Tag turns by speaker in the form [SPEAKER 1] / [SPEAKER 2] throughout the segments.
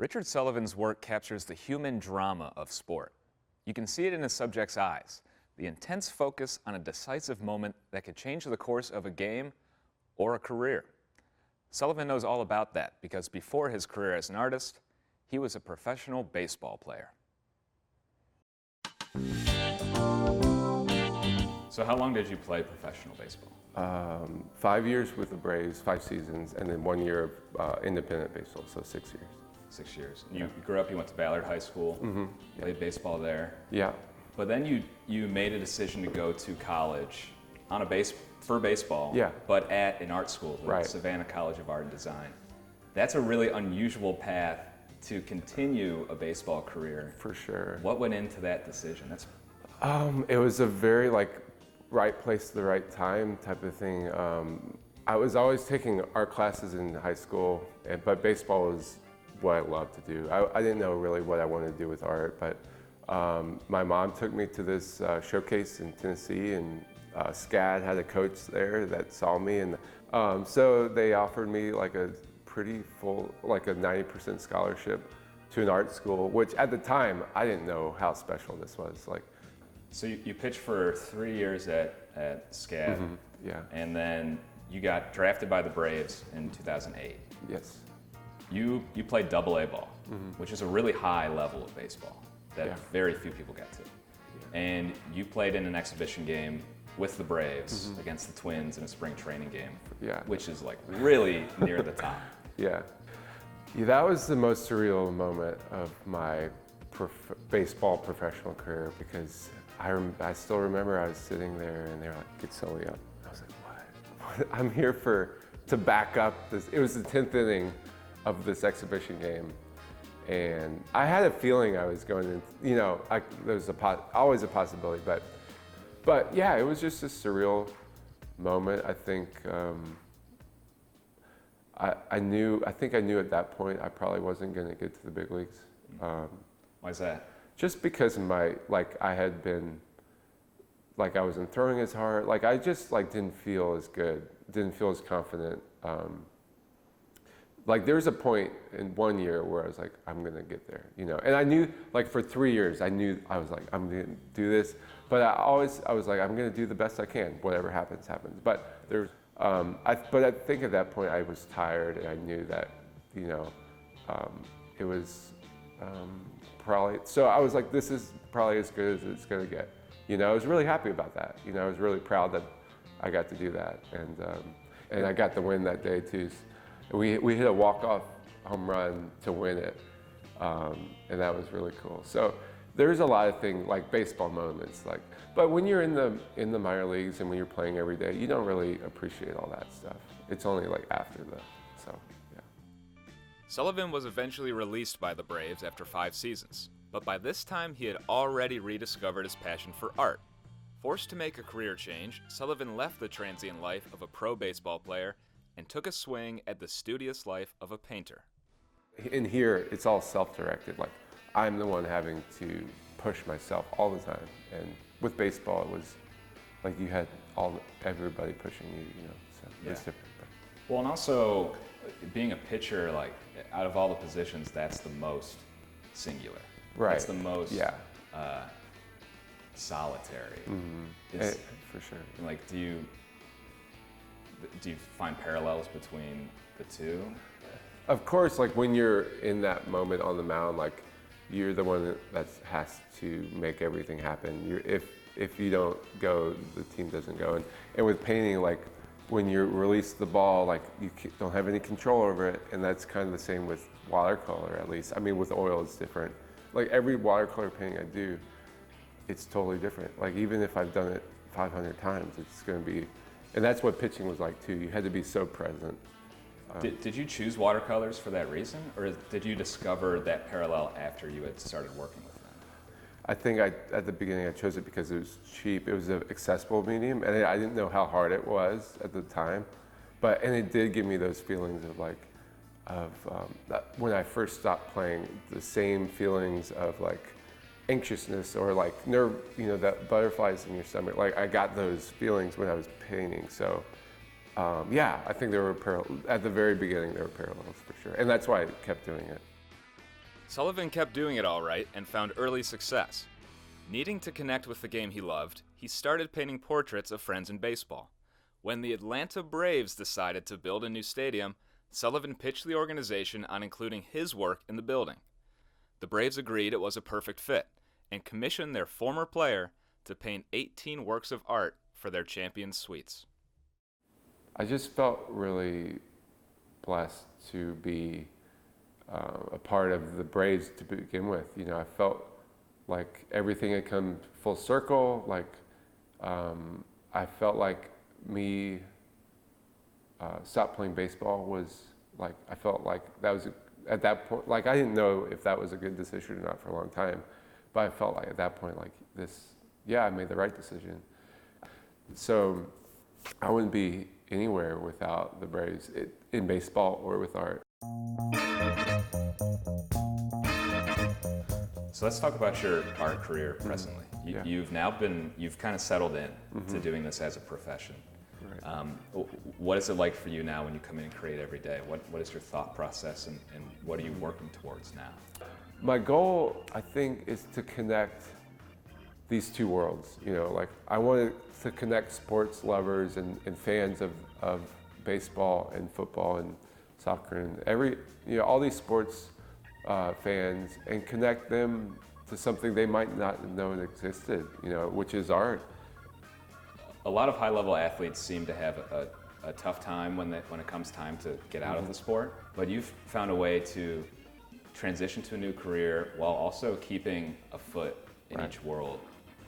[SPEAKER 1] Richard Sullivan's work captures the human drama of sport. You can see it in his subject's eyes, the intense focus on a decisive moment that could change the course of a game or a career. Sullivan knows all about that because before his career as an artist, he was a professional baseball player. So how long did you play professional baseball?
[SPEAKER 2] 5 years with the Braves, 5 seasons, and then 1 year of independent baseball, so 6 years.
[SPEAKER 1] 6 years. And you grew up, you went to Ballard High School, played baseball there.
[SPEAKER 2] Yeah.
[SPEAKER 1] But then you made a decision to go to college on for baseball, but at an art school, the Savannah College of Art and Design. That's a really unusual path to continue a baseball career.
[SPEAKER 2] For sure.
[SPEAKER 1] What went into that decision?
[SPEAKER 2] It was a very right place at the right time type of thing. I was always taking art classes in high school, but baseball was what I loved to do. I didn't know really what I wanted to do with art, but my mom took me to this showcase in Tennessee, and SCAD had a coach there that saw me, and so they offered me like a pretty full, like a 90% scholarship to an art school, which at the time I didn't know how special this was.
[SPEAKER 1] So you pitched for 3 years at SCAD, and then you got drafted by the Braves in 2008.
[SPEAKER 2] Yes.
[SPEAKER 1] You played Double-A ball, which is a really high level of baseball that very few people get to. And you played in an exhibition game with the Braves against the Twins in a spring training game, which is like really near the top.
[SPEAKER 2] Yeah, that was the most surreal moment of my baseball professional career, because I still remember I was sitting there and they were like, "Get Sully up." I was like, "What? I'm here to back up this." It was the 10th inning of this exhibition game, and I had a feeling I was going in. There was always a possibility, but yeah, it was just a surreal moment. I think I think I knew at that point I probably wasn't going to get to the big leagues.
[SPEAKER 1] Why is that?
[SPEAKER 2] Just because I had been, I wasn't throwing as hard. I just didn't feel as good, didn't feel as confident. There was a point in 1 year where I was like, I'm gonna get there, And I knew, for 3 years, I was like, I'm gonna do this. But I was like, I'm gonna do the best I can. Whatever happens, happens. But I think at that point I was tired, and I knew that, it was probably. So I was like, this is probably as good as it's gonna get. I was really happy about that. I was really proud that I got to do that, and I got the win that day too. We hit a walk-off home run to win it, and that was really cool. So there's a lot of things like baseball moments, but when you're in the minor leagues and when you're playing every day, you don't really appreciate all that stuff. It's only after so yeah.
[SPEAKER 1] Sullivan was eventually released by the Braves after 5 seasons, but by this time he had already rediscovered his passion for art. Forced to make a career change, Sullivan left the transient life of a pro baseball player and took a swing at the studious life of a painter.
[SPEAKER 2] In here, it's all self-directed. I'm the one having to push myself all the time. And with baseball, it was you had everybody pushing you, so it's different.
[SPEAKER 1] Well, and also being a pitcher, out of all the positions, that's the most singular.
[SPEAKER 2] Right.
[SPEAKER 1] That's the most solitary.
[SPEAKER 2] For sure.
[SPEAKER 1] And do you find parallels between the two?
[SPEAKER 2] Of course, when you're in that moment on the mound, you're the one that has to make everything happen. If you don't go, the team doesn't go. And with painting, when you release the ball, you don't have any control over it, and that's kind of the same with watercolor, at least. I mean, with oil, it's different. Every watercolor painting I do, it's totally different. Even if I've done it 500 times, it's going to be. And that's what pitching was like too. You had to be so present.
[SPEAKER 1] Did you choose watercolors for that reason, or did you discover that parallel after you had started working with them?
[SPEAKER 2] I think at the beginning I chose it because it was cheap. It was an accessible medium, and I didn't know how hard it was at the time. And it did give me those feelings of when I first stopped playing, the same feelings of anxiousness or nerve, that butterflies in your stomach. I got those feelings when I was painting. So I think there were at the very beginning there were parallels for sure, and that's why I kept doing it.
[SPEAKER 1] Sullivan kept doing it all right and found early success. Needing to connect with the game he loved, he started painting portraits of friends in baseball. When the Atlanta Braves decided to build a new stadium, Sullivan pitched the organization on including his work in the building. The Braves agreed it was a perfect fit and commissioned their former player to paint 18 works of art for their Champions suites.
[SPEAKER 2] I just felt really blessed to be a part of the Braves to begin with. You know, I felt like everything had come full circle. Like I felt like me stop playing baseball was like, I felt like that was at that point, like I didn't know if that was a good decision or not for a long time, but I felt like at that point, like this, yeah, I made the right decision. So I wouldn't be anywhere without the Braves in baseball or with art.
[SPEAKER 1] So let's talk about your art career presently.
[SPEAKER 2] Yeah.
[SPEAKER 1] You've kind of settled in to doing this as a profession.
[SPEAKER 2] Right.
[SPEAKER 1] What is it like for you now when you come in and create every day? What is your thought process and what are you working towards now?
[SPEAKER 2] My goal, I think, is to connect these two worlds. You know, like I wanted to connect sports lovers and fans of baseball and football and soccer and all these sports fans, and connect them to something they might not have known existed, you know, which is art.
[SPEAKER 1] A lot of high-level athletes seem to have a tough time when it comes time to get out of the sport, but you've found a way to transition to a new career while also keeping a foot in each world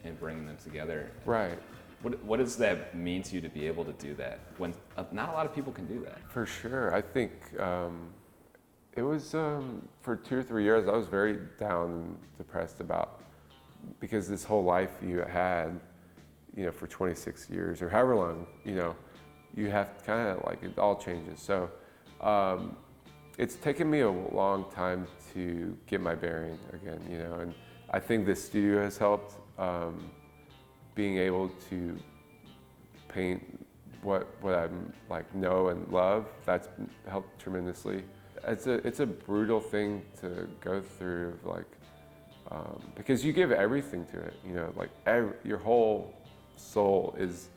[SPEAKER 1] and bringing them together.
[SPEAKER 2] Right.
[SPEAKER 1] What does that mean to you to be able to do that when not a lot of people can do that?
[SPEAKER 2] For sure. I think it was for 2 or 3 years I was very down and depressed because this whole life you had, you know, for 26 years or however long, you know, you have to kind of like, it all changes. So it's taken me a long time to get my bearing again, you know, and I think this studio has helped. Being able to paint what I like know and love, that's helped tremendously. It's a brutal thing to go through, like because you give everything to it, you know, like your whole soul is,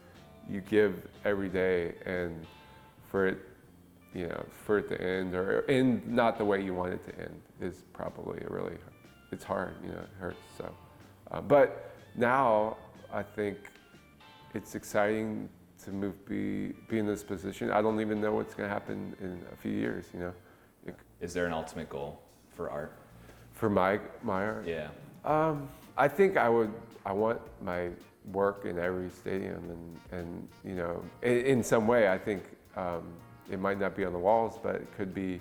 [SPEAKER 2] you give every day, and for it to end or end not the way you want it to end is probably it's hard, you know, it hurts. So, but now I think it's exciting to be in this position. I don't even know what's going to happen in a few years, you know.
[SPEAKER 1] Is there an ultimate goal for art?
[SPEAKER 2] For my art?
[SPEAKER 1] Yeah.
[SPEAKER 2] I think I want my work in every stadium and you know, in some way. I think it might not be on the walls, but it could be,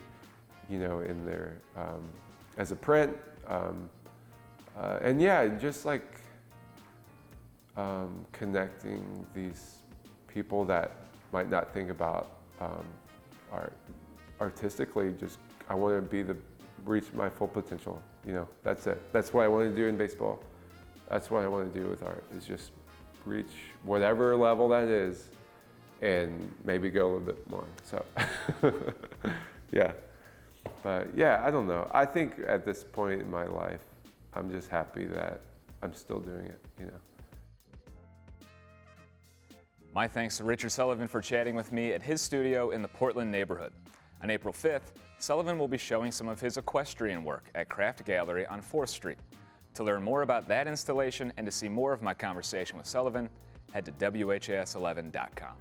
[SPEAKER 2] you know, in there as a print. And yeah, just like connecting these people that might not think about art artistically. Just I want to reach my full potential. You know, that's it. That's what I want to do in baseball. That's what I want to do with art, is just reach whatever level that is and maybe go a little bit more. So yeah, but yeah, I don't know. I think at this point in my life, I'm just happy that I'm still doing it, you know.
[SPEAKER 1] My thanks to Richard Sullivan for chatting with me at his studio in the Portland neighborhood. On April 5th, Sullivan will be showing some of his equestrian work at Craft Gallery on 4th Street. To learn more about that installation and to see more of my conversation with Sullivan, head to WHAS11.com.